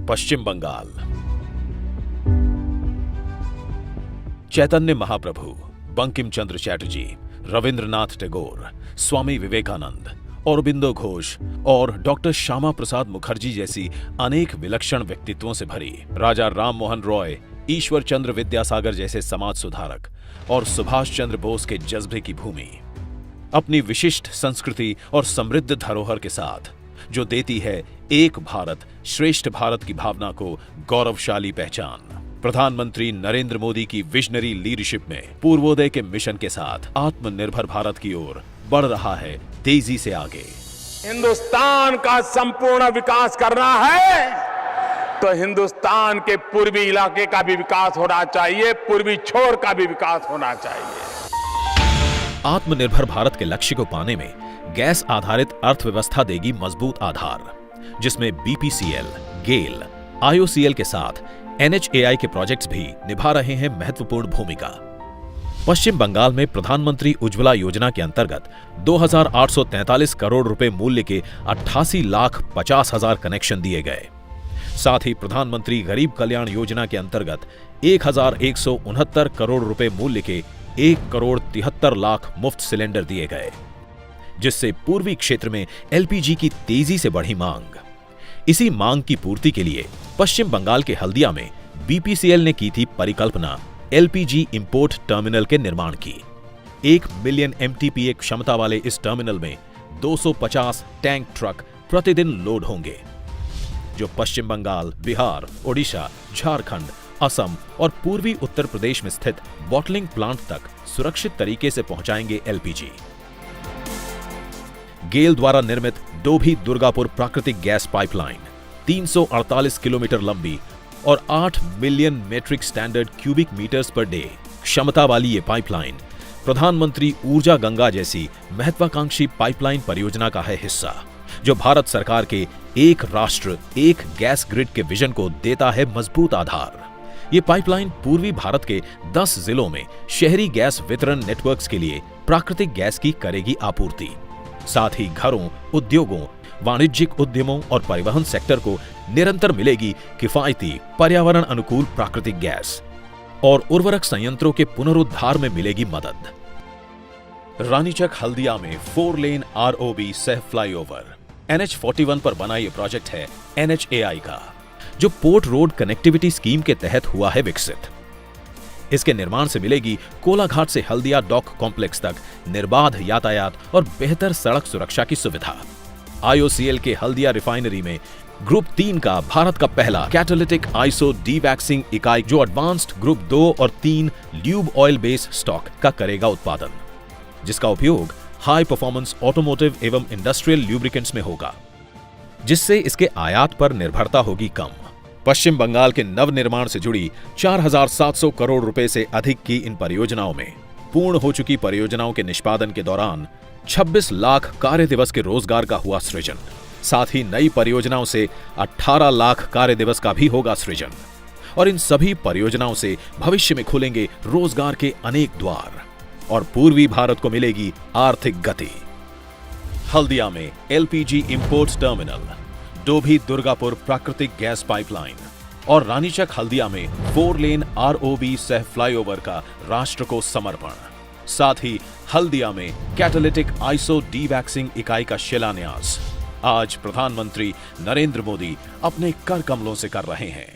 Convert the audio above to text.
पश्चिम बंगाल। चैतन्य महाप्रभु, बंकिम चंद्र चैटर्जी, रविंद्रनाथ टैगोर, स्वामी विवेकानंद, औरबिंदो घोष और डॉक्टर श्यामा प्रसाद मुखर्जी जैसी अनेक विलक्षण व्यक्तित्वों से भरी, राजा राम मोहन रॉय, ईश्वर चंद्र विद्यासागर जैसे समाज सुधारक और सुभाष चंद्र बोस के जज्बे की भूमि, अपनी विशिष्ट संस्कृति और समृद्ध धरोहर के साथ, जो देती है एक भारत श्रेष्ठ भारत की भावना को गौरवशाली पहचान। प्रधानमंत्री नरेंद्र मोदी की विजनरी लीडरशिप में पूर्वोदय के मिशन के साथ आत्मनिर्भर भारत की ओर बढ़ रहा है तेजी से आगे। हिंदुस्तान का संपूर्ण विकास करना है तो हिंदुस्तान के पूर्वी इलाके का भी विकास होना चाहिए, पूर्वी छोर का भी विकास होना चाहिए। आत्मनिर्भर भारत के लक्ष्य को पाने में गैस आधारित अर्थव्यवस्था देगी मजबूत आधार, जिसमें बीपीसीएल, गेल, आईओसीएल के साथ एनएचएआई के प्रोजेक्ट्स भी निभा रहे हैं महत्वपूर्ण भूमिका। पश्चिम बंगाल में प्रधानमंत्री उज्ज्वला योजना के अंतर्गत 2,843 करोड़ रुपए मूल्य के 88,50,000 कनेक्शन दिए गए। साथ ही प्रधानमंत्री गरीब कल्याण योजना के अंतर्गत 1,169 करोड़ रुपए मूल्य के 1,73,00,000 मुफ्त सिलेंडर दिए गए, जिससे पूर्वी क्षेत्र में एलपीजी की तेजी से बढ़ी मांग। इसी मांग की पूर्ति के लिए पश्चिम बंगाल के हल्दिया में बीपीसीएल ने की थी परिकल्पना एलपीजी इंपोर्ट टर्मिनल के निर्माण की। 1 मिलियन एमटीपीए क्षमता वाले इस टर्मिनल में 250 टैंक ट्रक प्रतिदिन लोड होंगे, जो पश्चिम बंगाल, बिहार, ओडिशा, झारखंड, असम और पूर्वी उत्तर प्रदेश में स्थित बॉटलिंग प्लांट तक सुरक्षित तरीके से पहुंचाएंगे एलपीजी। गेल द्वारा निर्मित डोभी दुर्गापुर प्राकृतिक गैस पाइपलाइन 348 किलोमीटर लंबी और 8 million metric standard cubic metres per day क्षमता वाली ये पाइपलाइन प्रधानमंत्री ऊर्जा गंगा जैसी महत्वाकांक्षी पाइपलाइन परियोजना का है हिस्सा, जो भारत सरकार के एक राष्ट्र एक गैस ग्रिड के विजन को देता है मजबूत आधार। ये पाइपलाइन पूर्वी भारत के 10 जिलों में शहरी गैस वितरण नेटवर्क्स के लिए प्राकृतिक गैस की करेगी आपूर्ति। साथ ही घरों, उद्योगों, वाणिज्यिक उद्यमों और परिवहन सेक्टर को निरंतर मिलेगी किफायती, पर्यावरण अनुकूल प्राकृतिक गैस और उर्वरक संयंत्रों के पुनरुद्धार में मिलेगी मदद। रानीचक हल्दिया में 4 लेन आरओबी सह फ्लाईओवर NH41 पर बना यह प्रोजेक्ट है NHAI का, जो पोर्ट रोड कनेक्टिविटी स्कीम के तहत हुआ है विकसित। इसके निर्माण से मिलेगी कोलाघाट से हल्दिया डॉक कॉम्प्लेक्स तक निर्बाध यातायात और बेहतर सड़क सुरक्षा की सुविधा। आईओसीएल के हल्दिया रिफाइनरी में ग्रुप 3 का भारत का पहला कैटालिटिक आइसो डीवैक्सिंग इकाई, जो एडवांस्ड ग्रुप 2 और 3 ल्यूब ऑयल बेस्ड स्टॉक का करेगा उत्पादन, जिसका उपयोग हाई परफॉर्मेंस ऑटोमोटिव एवं इंडस्ट्रियल ल्यूब्रिकेंट्स में होगा, जिससे इसके आयात पर निर्भरता होगी कम। पश्चिम बंगाल के नवनिर्माण से जुड़ी 4,700 करोड़ रुपए से अधिक की इन परियोजनाओं में पूर्ण हो चुकी परियोजनाओं के निष्पादन के दौरान 26 लाख कार्य दिवस के रोजगार का हुआ सृजन। साथ ही नई परियोजनाओं से 18 लाख कार्य दिवस का भी होगा सृजन। और इन सभी परियोजनाओं से भविष्य में खुलेंगे रोजगार के अनेक द्वार और पूर्वी भारत को मिलेगी आर्थिक गति। हल्दिया में LPG import terminal, Dobhi Durgapur प्राकृतिक गैस पाइपलाइन और रानीचक हल्दिया में 4 लेन आरओबी सह फ्लाईओवर का राष्ट्र को समर्पण। साथ ही हल्दिया में कैटालिटिक आइसो डीवैक्सिंग इकाई का शिलान्यास आज प्रधानमंत्री नरेंद्र मोदी अपने कर कमलों से कर रहे हैं।